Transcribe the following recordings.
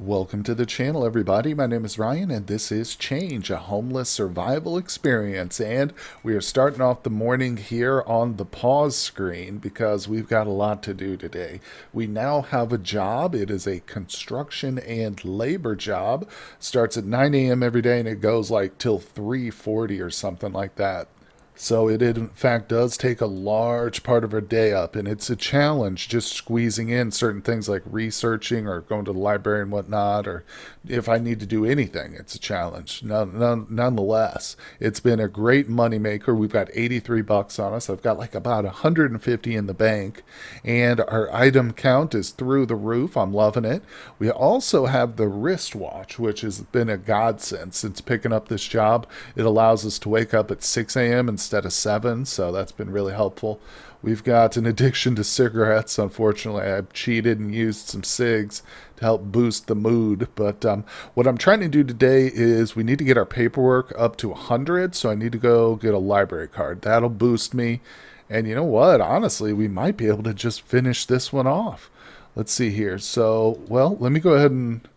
Welcome to the channel, everybody. My name is Ryan, and this is Change, a homeless survival experience. And we are starting off the morning here on the pause screen because we've got a lot to do today. We now have a job. It is a construction and labor job. Starts at 9 a.m. every day, and it goes like till 3:40 or something like that. So it in fact does take a large part of our day up, and it's a challenge just squeezing in certain things like researching or going to the library and whatnot, or if I need to do anything, it's a challenge. Nonetheless, it's been a great moneymaker. We've got 83 bucks on us. I've got like about 150 in the bank, and our item count is through the roof. I'm loving it. We also have the wristwatch, which has been a godsend since picking up this job. It allows us to wake up at 6 a.m. instead of 7, so that's been really helpful. We've got an addiction to cigarettes. Unfortunately, I've cheated and used some cigs to help boost the mood. But what I'm trying to do today is we need to get our paperwork up to 100, so I need to go get a library card. That'll boost me. And you know what? Honestly, we might be able to just finish this one off. Let's see here. So, well, let me go ahead and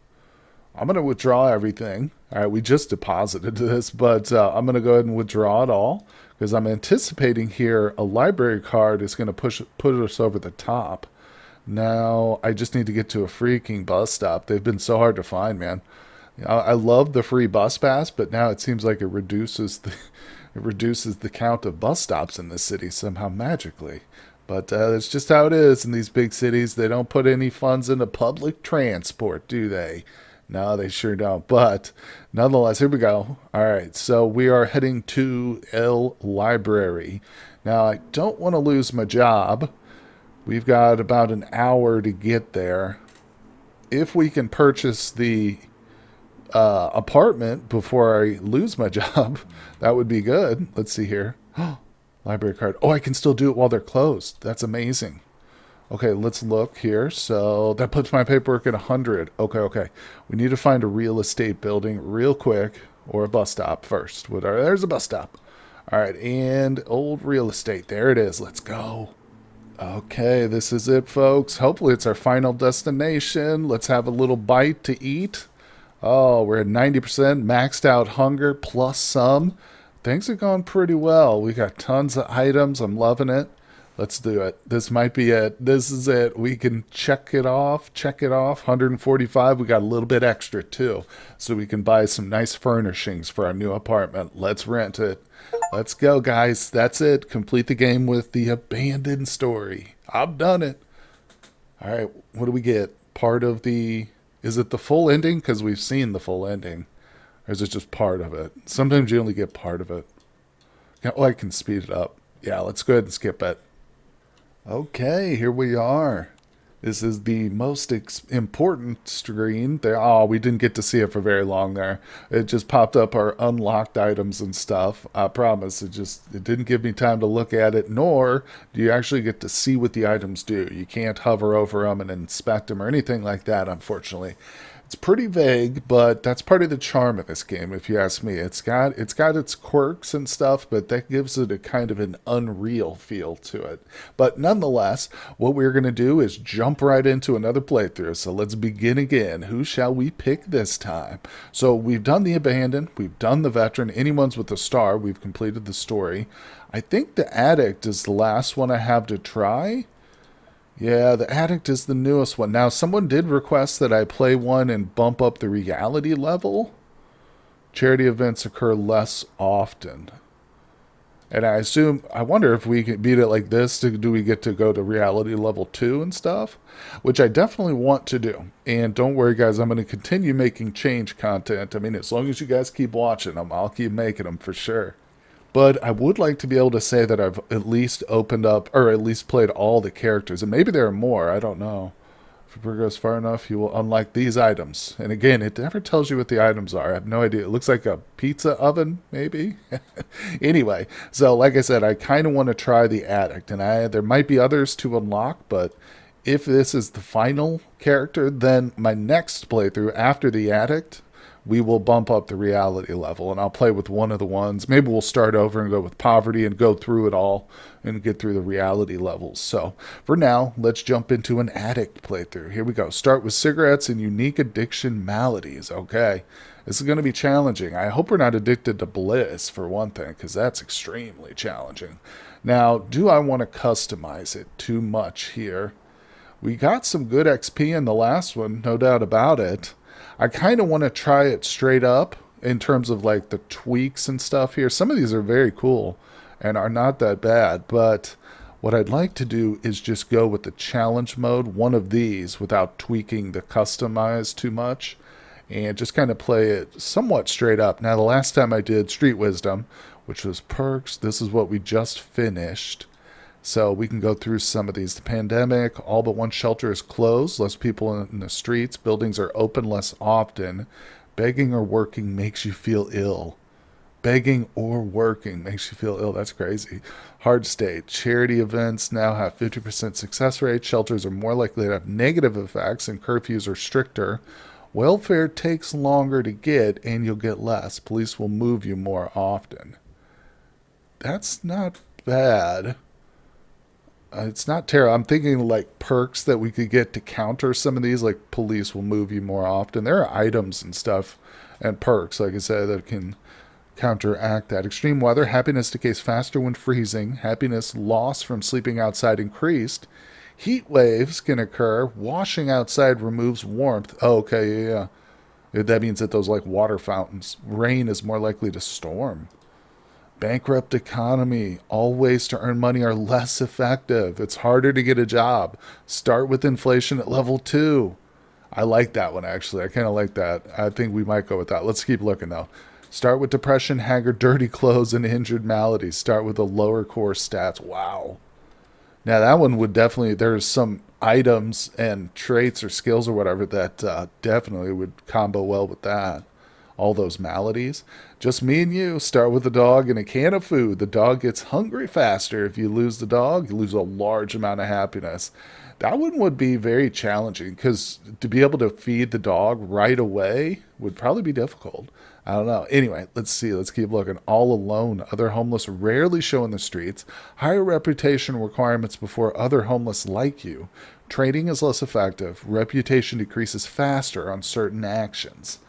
I'm going to withdraw everything. All right, we just deposited this, but I'm going to go ahead and withdraw it all because I'm anticipating here a library card is going to put us over the top. Now, I just need to get to a freaking bus stop. They've been so hard to find, man. I love the free bus pass, but now it seems like it reduces the count of bus stops in this city somehow magically. But it's just how it is in these big cities. They don't put any funds into public transport, do they? No, they sure don't. But nonetheless, here we go. All right, so we are heading to L Library. Now, I don't want to lose my job. We've got about an hour to get there. If we can purchase the apartment before I lose my job, that would be good. Let's see here. Library card. Oh, I can still do it while they're closed. That's amazing. Okay, let's look here. So that puts my paperwork at 100. Okay. We need to find a real estate building real quick, or a bus stop first. Whatever. There's a bus stop. All right, and old real estate. There it is. Let's go. Okay, this is it, folks. Hopefully it's our final destination. Let's have a little bite to eat. Oh, we're at 90%, maxed out hunger plus some. Things are going pretty well. We got tons of items. I'm loving it. Let's do it. This might be it. This is it. We can check it off. Check it off. 145. We got a little bit extra too. So we can buy some nice furnishings for our new apartment. Let's rent it. Let's go, guys. That's it. Complete the game with the abandoned story. I've done it. All right. What do we get? Part of the... Is it the full ending? Because we've seen the full ending. Or is it just part of it? Sometimes you only get part of it. Oh, I can speed it up. Yeah, let's go ahead and skip it. Okay, here we are. This is the most important screen. There, oh, we didn't get to see it for very long there. It just popped up our unlocked items and stuff. I promise, it didn't give me time to look at it, nor do you actually get to see what the items do. You can't hover over them and inspect them or anything like that, unfortunately. It's pretty vague, but that's part of the charm of this game, if you ask me. It's got its quirks and stuff, but that gives it a kind of an unreal feel to it. But nonetheless, what we're going to do is jump right into another playthrough. So let's begin again. Who shall we pick this time? So we've done the abandoned, we've done the veteran, anyone's with a star, we've completed the story. I think the addict is the last one I have to try. Yeah, the Addict is the newest one. Now, someone did request that I play one and bump up the reality level. Charity events occur less often. And I wonder if we can beat it like this, do we get to go to reality level 2 and stuff? Which I definitely want to do. And don't worry, guys, I'm going to continue making change content. I mean, as long as you guys keep watching them, I'll keep making them for sure. But I would like to be able to say that I've at least opened up, or at least played all the characters. And maybe there are more, I don't know. If you progress far enough, you will unlock these items. And again, it never tells you what the items are. I have no idea. It looks like a pizza oven, maybe? Anyway, so like I said, I kind of want to try the Addict. And there might be others to unlock, but if this is the final character, then my next playthrough after the Addict we will bump up the reality level, and I'll play with one of the ones. Maybe we'll start over and go with poverty and go through it all and get through the reality levels. So for now, let's jump into an addict playthrough. Here we go. Start with cigarettes and unique addiction maladies. Okay. This is going to be challenging. I hope we're not addicted to bliss, for one thing, because that's extremely challenging. Now, do I want to customize it too much here? We got some good XP in the last one, no doubt about it. I kind of want to try it straight up in terms of like the tweaks and stuff here. Some of these are very cool and are not that bad, but what I'd like to do is just go with the challenge mode, one of these, without tweaking the customize too much, and just kind of play it somewhat straight up. Now, the last time I did Street Wisdom, which was perks, this is what we just finished. So we can go through some of these. The pandemic, all but one shelter is closed, less people in the streets, buildings are open less often, begging or working makes you feel ill. Begging or working makes you feel ill. That's crazy. Hard state. Charity events now have 50% success rate. Shelters are more likely to have negative effects, and curfews are stricter. Welfare takes longer to get, and you'll get less. Police will move you more often. That's not bad. It's not terrible. I'm thinking like perks that we could get to counter some of these, like police will move you more often. There are items and stuff and perks, like I said, that can counteract that. Extreme weather, happiness decays faster when freezing. Happiness loss from sleeping outside increased. Heat waves can occur. Washing outside removes warmth. Oh, okay, yeah. That means that those like water fountains. Rain is more likely to storm. Bankrupt economy. All ways to earn money are less effective. It's harder to get a job. Start with inflation at level 2. I like that one, actually. I kind of like that. I think we might go with that. Let's keep looking, though. Start with depression, haggard, dirty clothes, and injured maladies. Start with the lower core stats. Wow. Now, that one would definitely... There's some items and traits or skills or whatever that definitely would combo well with that. All those maladies. Just me and you. Start with a dog and a can of food. The dog gets hungry faster. If you lose the dog, you lose a large amount of happiness. That one would be very challenging because to be able to feed the dog right away would probably be difficult. I don't know. Anyway, let's see. Let's keep looking. All alone. Other homeless rarely show in the streets. Higher reputation requirements before other homeless like you. Trading is less effective. Reputation decreases faster on certain actions.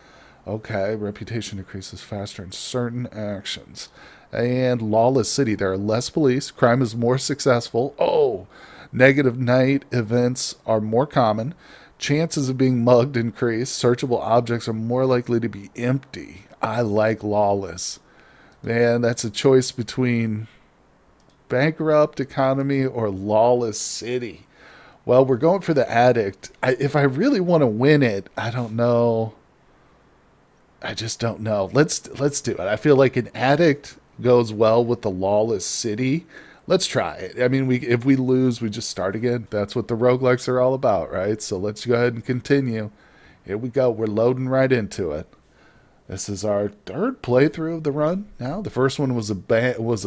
Okay, reputation decreases faster in certain actions. And lawless city. There are less police. Crime is more successful. Oh, negative night events are more common. Chances of being mugged increase. Searchable objects are more likely to be empty. I like lawless. Man, that's a choice between bankrupt economy or lawless city. Well, we're going for the addict. If I really want to win it, I don't know. I just don't know. Let's do it. I feel like an addict goes well with the lawless city. Let's try it. I mean, if we lose, we just start again. That's what the roguelikes are all about, right? So let's go ahead and continue. Here we go. We're loading right into it. This is our third playthrough of the run now. The first one was a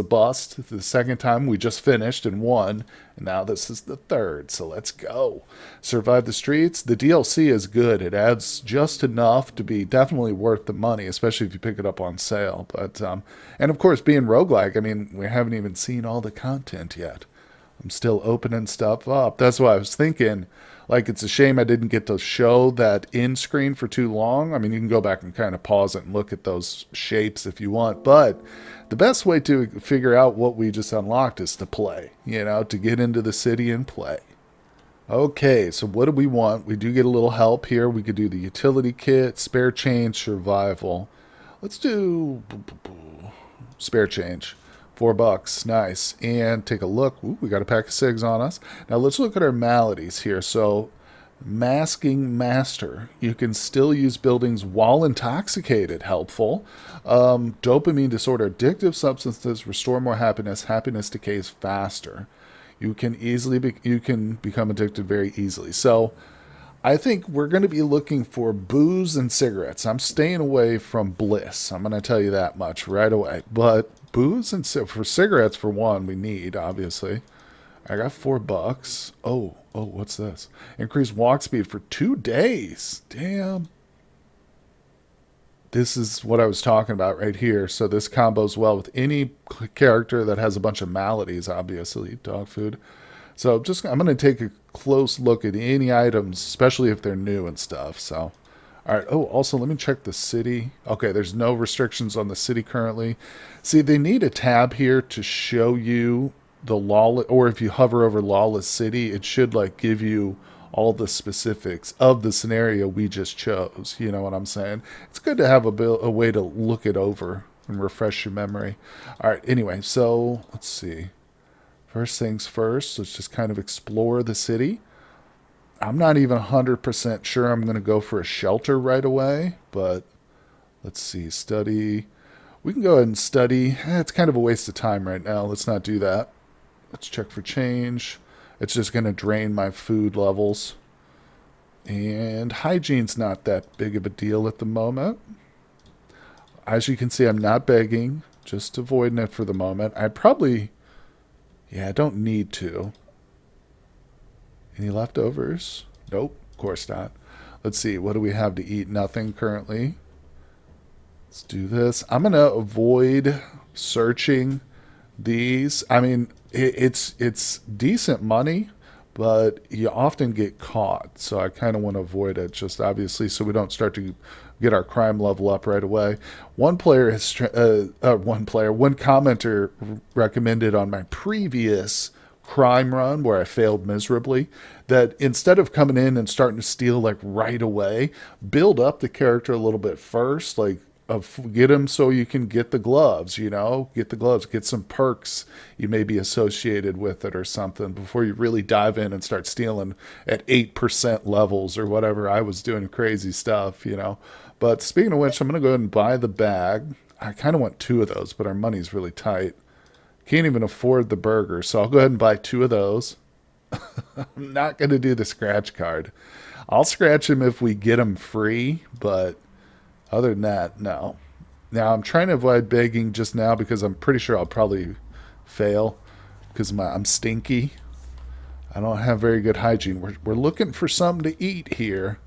bust. The second time we just finished and won. And now this is the third. So let's go. Survive the streets. The DLC is good. It adds just enough to be definitely worth the money, especially if you pick it up on sale. But and of course, being roguelike, I mean, we haven't even seen all the content yet. I'm still opening stuff up. That's why I was thinking, like, it's a shame I didn't get to show that in screen for too long. I mean, you can go back and kind of pause it and look at those shapes if you want. But the best way to figure out what we just unlocked is to play, to get into the city and play. Okay, so what do we want? We do get a little help here. We could do the utility kit, spare change, survival. Let's do spare change. $4, nice. And take a look. Ooh, we got a pack of cigs on us. Now let's look at our maladies here. So, masking master. You can still use buildings while intoxicated. Helpful. Dopamine disorder. Addictive substances restore more happiness. Happiness decays faster. You can become addicted very easily. So, I think we're going to be looking for booze and cigarettes. I'm staying away from bliss. I'm going to tell you that much right away. But booze and for cigarettes, for one, we need, obviously. I got $4. Oh, what's this? Increase walk speed for 2 days. Damn. This is what I was talking about right here. So this combos well with any character that has a bunch of maladies, obviously, dog food. So just I'm going to take a close look at any items, especially if they're new and stuff. So, all right. Oh, also let me check the city. Okay, there's no restrictions on the city currently. See, they need a tab here to show you the lawless, or if you hover over lawless city, it should like give you all the specifics of the scenario we just chose. You know what I'm saying? It's good to have a way to look it over and refresh your memory. All right. Anyway, so let's see. First things first, let's just kind of explore the city. I'm not even 100% sure I'm going to go for a shelter right away, but let's see. Study. We can go ahead and study. It's kind of a waste of time right now. Let's not do that. Let's check for change. It's just going to drain my food levels. And hygiene's not that big of a deal at the moment. As you can see, I'm not begging, just avoiding it for the moment. I probably, yeah, I don't need to. Any leftovers? Nope, of course not. Let's see, what do we have to eat? Nothing currently. Let's do this. I'm going to avoid searching these. I mean, it's decent money, but you often get caught. So I kind of want to avoid it, just obviously, so we don't start to get our crime level up right away. One commenter recommended on my previous crime run where I failed miserably that instead of coming in and starting to steal like right away, build up the character a little bit first, like get him so you can get the gloves, get the gloves, get some perks you may be associated with it or something before you really dive in and start stealing at 8% levels or whatever. I was doing crazy stuff. But speaking of which, I'm going to go ahead and buy the bag. I kind of want 2 of those, but our money's really tight. Can't even afford the burger, so I'll go ahead and buy 2 of those. I'm not going to do the scratch card. I'll scratch him if we get him free, but other than that, no. Now, I'm trying to avoid begging just now because I'm pretty sure I'll probably fail because I'm stinky. I don't have very good hygiene. We're looking for something to eat here.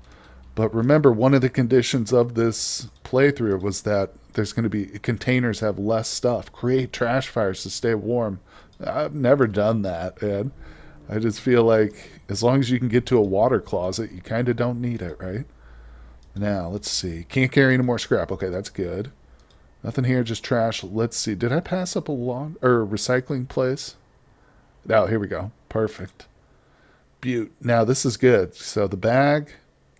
But remember, one of the conditions of this playthrough was that there's going to be containers have less stuff. Create trash fires to stay warm. I've never done that, Ed. I just feel like as long as you can get to a water closet, you kind of don't need it, right? Now, let's see. Can't carry any more scrap. Okay, that's good. Nothing here, just trash. Let's see. Did I pass up a recycling place? Oh, here we go. Perfect. Butte. Now, this is good. So the bag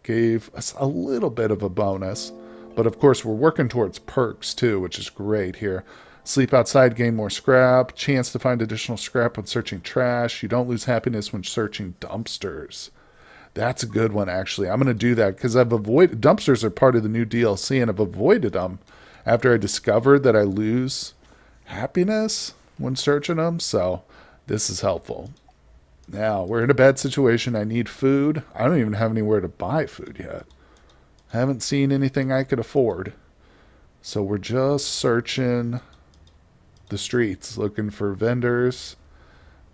gave us a little bit of a bonus. But of course, we're working towards perks too, which is great here. Sleep outside, gain more scrap. Chance to find additional scrap when searching trash. You don't lose happiness when searching dumpsters. That's a good one, actually. I'm going to do that because I've avoided... Dumpsters are part of the new DLC, and I've avoided them after I discovered that I lose happiness when searching them. So this is helpful. Now, we're in a bad situation. I need food. I don't even have anywhere to buy food yet. Haven't seen anything I could afford. So we're just searching the streets, looking for vendors.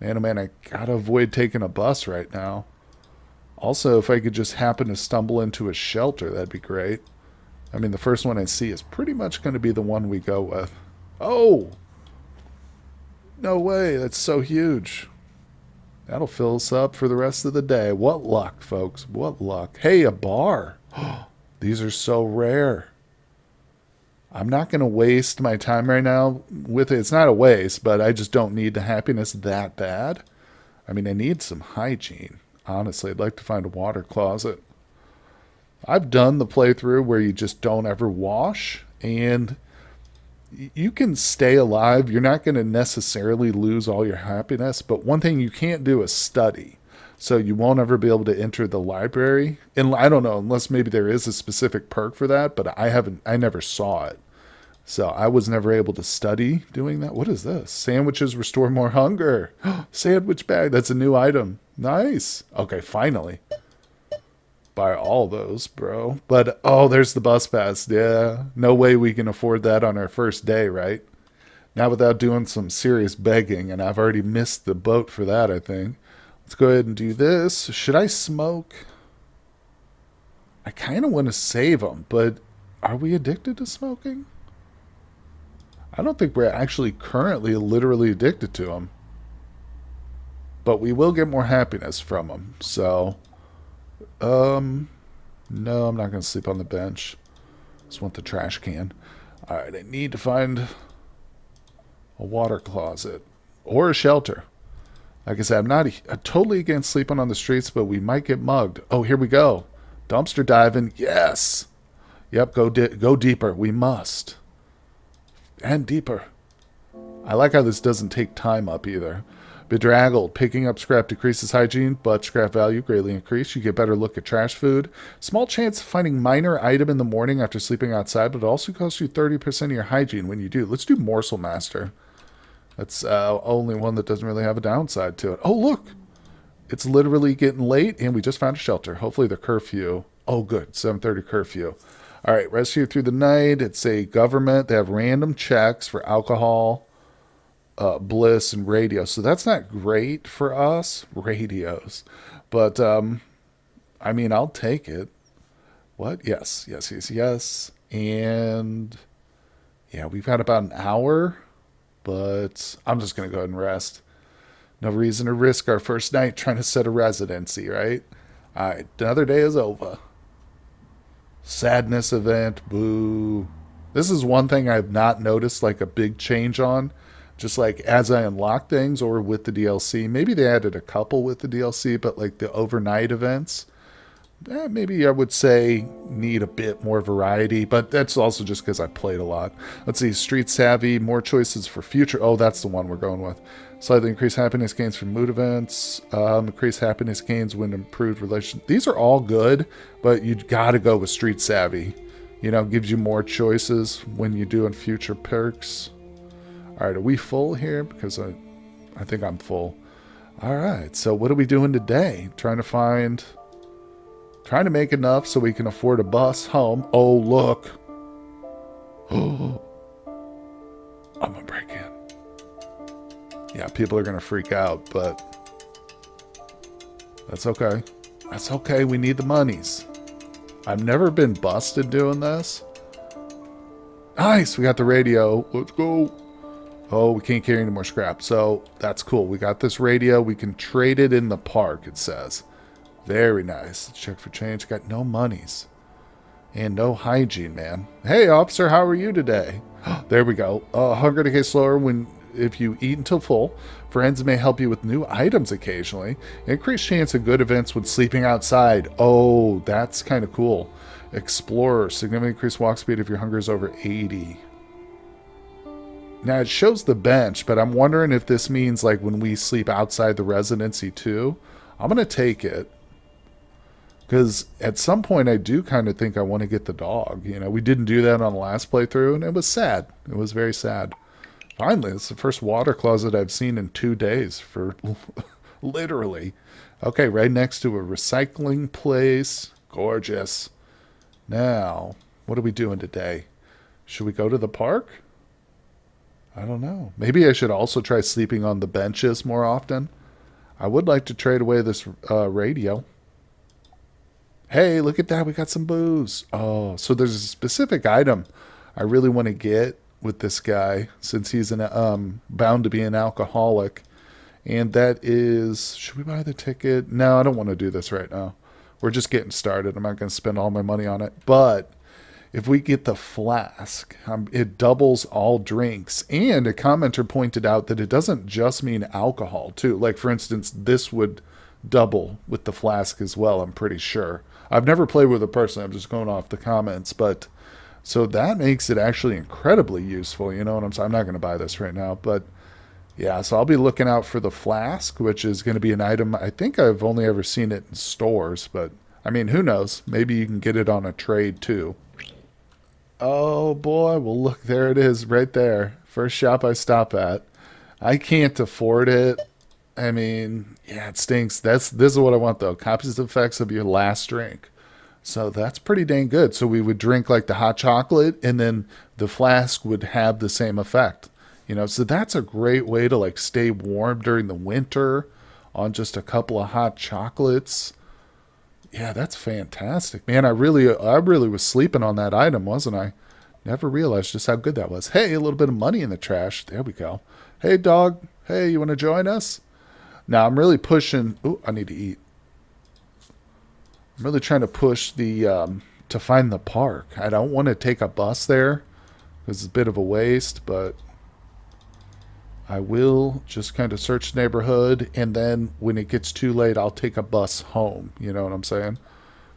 Man, oh man, I gotta avoid taking a bus right now. Also, if I could just happen to stumble into a shelter, that'd be great. I mean, the first one I see is pretty much going to be the one we go with. Oh! No way, that's so huge. That'll fill us up for the rest of the day. What luck, folks. What luck. Hey, a bar. These are so rare. I'm not going to waste my time right now with it. It's not a waste, but I just don't need the happiness that bad. I mean, I need some hygiene. Honestly, I'd like to find a water closet. I've done the playthrough where you just don't ever wash, and you can stay alive. You're not going to necessarily lose all your happiness, but one thing you can't do is study. So you won't ever be able to enter the library. And I don't know, unless maybe there is a specific perk for that, but I never saw it. So I was never able to study doing that. What is this? Sandwiches restore more hunger. Sandwich bag. That's a new item. Nice. Okay, finally. Buy all those, bro. But, oh, there's the bus pass. Yeah. No way we can afford that on our first day, right? Not without doing some serious begging, and I've already missed the boat for that, I think. Let's go ahead and do this. Should I smoke? I kind of want to save them, but Are we addicted to smoking? I don't think we're actually currently literally addicted to them. But we will get more happiness from them. So, um, no, I'm not going to sleep on the bench. Just want the trash can. Alright, I need to find a water closet or a shelter. Like I said, I'm not totally against sleeping on the streets, but we might get mugged. Oh, here we go. Dumpster diving. Yes. Yep, go deeper. We must. And deeper. I like how this doesn't take time up either. Bedraggled. Picking up scrap decreases hygiene, but scrap value greatly increased. You get better look at trash food. Small chance of finding minor item in the morning after sleeping outside, but it also costs you 30% of your hygiene when you do. Let's do Morsel Master. That's only one that doesn't really have a downside to it. Oh, look. It's literally getting late, and we just found a shelter. Hopefully the curfew. Oh, good. 7:30 curfew. All right, rest here through the night. It's a government. They have random checks for alcohol, bliss, and radio. So that's not great for us, radios. But, I mean, I'll take it. What? Yes, yes, yes, yes. And, yeah, we've got about an hour, but I'm just going to go ahead and rest. No reason to risk our first night trying to set a residency, right? All right, another day is over. Sadness event, boo. This is one thing I've not noticed like a big change on. Just like as I unlock things or with the DLC. Maybe they added a couple with the DLC, but like the overnight events, maybe I would say need a bit more variety, but that's also just because I played a lot. Let's see, Street Savvy, more choices for future. Oh, that's the one we're going with. Slightly increased happiness gains from mood events. Increased happiness gains when improved relation. These are all good, but you got to go with Street Savvy. You know, gives you more choices when you do in future perks. All right, are we full here? Because I think I'm full. All right, so what are we doing today? Trying to make enough so we can afford a bus home. Oh, look. Oh, I'm going to break in. Yeah, people are going to freak out, but that's okay. That's okay. We need the monies. I've never been busted doing this. Nice. We got the radio. Let's go. Oh, we can't carry any more scrap. So that's cool. We got this radio. We can trade it in the park, it says. Very nice. Let's check for change. Got no monies. And no hygiene, man. Hey, officer, how are you today? There we go. Hunger decay slower if you eat until full. Friends may help you with new items occasionally. Increased chance of good events when sleeping outside. Oh, that's kind of cool. Explorer. Significantly increased walk speed if your hunger is over 80. Now, it shows the bench, but I'm wondering if this means like when we sleep outside the residency too. I'm going to take it. Because at some point I do kind of think I want to get the dog. You know, we didn't do that on the last playthrough, and it was sad. It was very sad. Finally, it's the first water closet I've seen in 2 days for literally. Okay, right next to a recycling place. Gorgeous. Now, what are we doing today? Should we go to the park? I don't know. Maybe I should also try sleeping on the benches more often. I would like to trade away this radio. Hey, look at that. We got some booze. Oh, so there's a specific item I really want to get with this guy since he's bound to be an alcoholic. And that is, should we buy the ticket? No, I don't want to do this right now. We're just getting started. I'm not going to spend all my money on it. But if we get the flask, it doubles all drinks. And a commenter pointed out that it doesn't just mean alcohol, too. Like, for instance, this would double with the flask as well, I'm pretty sure. I've never played with a person. I'm just going off the comments. But so that makes it actually incredibly useful. You know what I'm saying? I'm not going to buy this right now. But yeah, so I'll be looking out for the flask, which is going to be an item. I think I've only ever seen it in stores. But, I mean, who knows? Maybe you can get it on a trade, too. Oh, boy. Well, look, there it is right there. First shop I stop at. I can't afford it. I mean, yeah, it stinks. This is what I want, though. Copies of effects of your last drink. So that's pretty dang good. So we would drink like the hot chocolate, and then the flask would have the same effect. You know, so that's a great way to like stay warm during the winter on just a couple of hot chocolates. Yeah, that's fantastic, man. I really was sleeping on that item, wasn't I? Never realized just how good that was. Hey, a little bit of money in the trash. There we go. Hey, dog. Hey, you want to join us? Now I'm really pushing. Ooh, I need to eat. I'm really trying to push the to find the park. I don't want to take a bus there because it's a bit of a waste, but I will just kind of search the neighborhood, and then when it gets too late, I'll take a bus home. You know what I'm saying?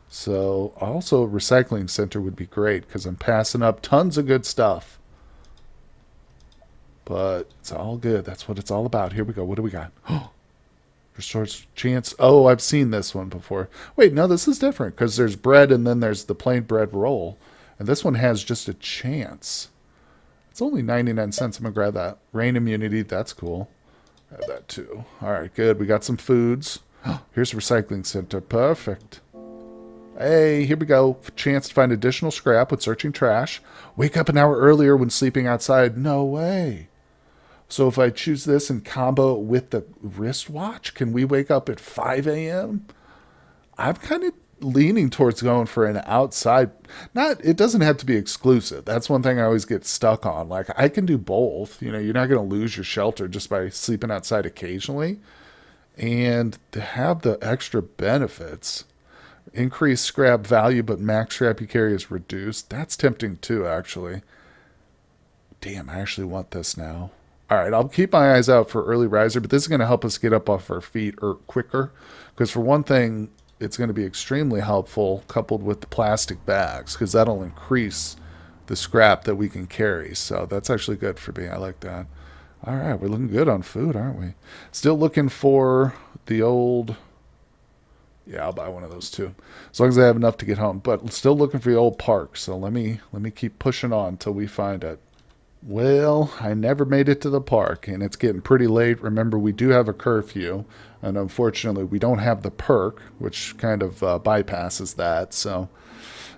So also a recycling center would be great because I'm passing up tons of good stuff. But it's all good. That's what it's all about. Here we go. What do we got? Restores chance. Oh, I've seen this one before. Wait, no, this is different because there's bread and then there's the plain bread roll. And this one has just a chance. It's only 99 cents. I'm going to grab that. Rain immunity. That's cool. Grab that too. All right, good. We got some foods. Here's a recycling center. Perfect. Hey, here we go. Chance to find additional scrap with searching trash. Wake up an hour earlier when sleeping outside. No way. So if I choose this and combo it with the wristwatch, can we wake up at 5 a.m.? I'm kind of leaning towards going for an outside. Not, it doesn't have to be exclusive. That's one thing I always get stuck on. Like, I can do both. You know, you're not going to lose your shelter just by sleeping outside occasionally. And to have the extra benefits, increased scrap value, but max scrap you carry is reduced. That's tempting too, actually. Damn, I actually want this now. All right, I'll keep my eyes out for early riser, but this is going to help us get up off our feet quicker. Because for one thing, it's going to be extremely helpful coupled with the plastic bags because that'll increase the scrap that we can carry. So that's actually good for me. I like that. All right, we're looking good on food, aren't we? Still looking for the old... Yeah, I'll buy one of those too, as long as I have enough to get home. But still looking for the old park. So let me keep pushing on until we find it. Well, I never made it to the park, and it's getting pretty late. Remember, we do have a curfew, and unfortunately, we don't have the perk, which kind of bypasses that. So,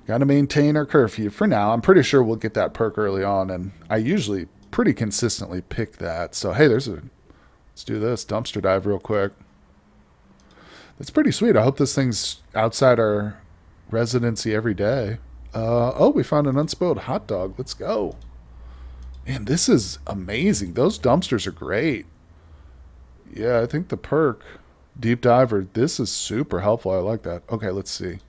got to maintain our curfew for now. I'm pretty sure we'll get that perk early on, and I usually pretty consistently pick that. So, hey, let's do this dumpster dive real quick. That's pretty sweet. I hope this thing's outside our residency every day. Oh, we found an unspoiled hot dog. Let's go. Man, this is amazing. Those dumpsters are great. Yeah, I think the perk, deep diver, this is super helpful. I like that. Okay, let's see.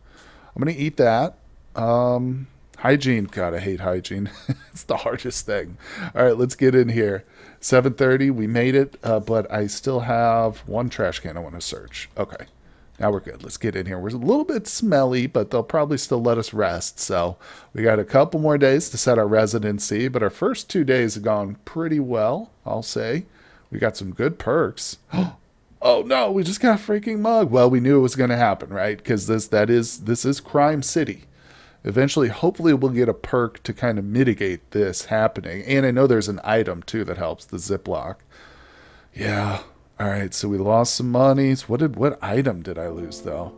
I'm going to eat that. Hygiene. God, I hate hygiene. It's the hardest thing. All right, let's get in here. 7:30, we made it, but I still have one trash can I want to search. Okay. Now we're good. Let's get in here. We're a little bit smelly, but they'll probably still let us rest. So we got a couple more days to set our residency, but our first 2 days have gone pretty well, I'll say. We got some good perks. Oh no, we just got a freaking mug. Well, we knew it was going to happen, right? Because this is Crime City. Eventually, hopefully, we'll get a perk to kind of mitigate this happening. And I know there's an item too that helps, the Ziploc. Yeah. All right, so we lost some monies. What item did I lose, though?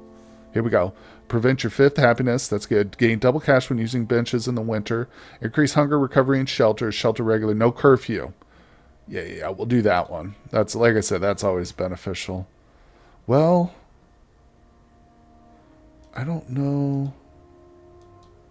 Here we go. Prevent your fifth happiness. That's good. Gain double cash when using benches in the winter. Increase hunger, recovery, and shelter. Shelter regular. No curfew. Yeah, we'll do that one. That's, like I said, that's always beneficial. Well, I don't know.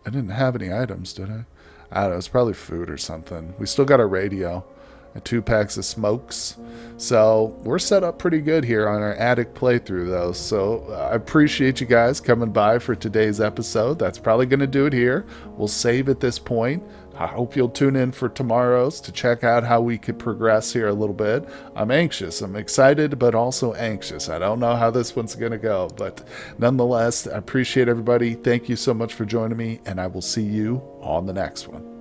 I didn't have any items, did I? I don't know. It's probably food or something. We still got our radio. And 2 packs of smokes. So we're set up pretty good here on our Addict playthrough, though. So I appreciate you guys coming by for today's episode. That's probably going to do it here. We'll save at this point. I hope you'll tune in for tomorrow's to check out how we could progress here a little bit. I'm anxious. I'm excited, but also anxious. I don't know how this one's going to go. But nonetheless, I appreciate everybody. Thank you so much for joining me, and I will see you on the next one.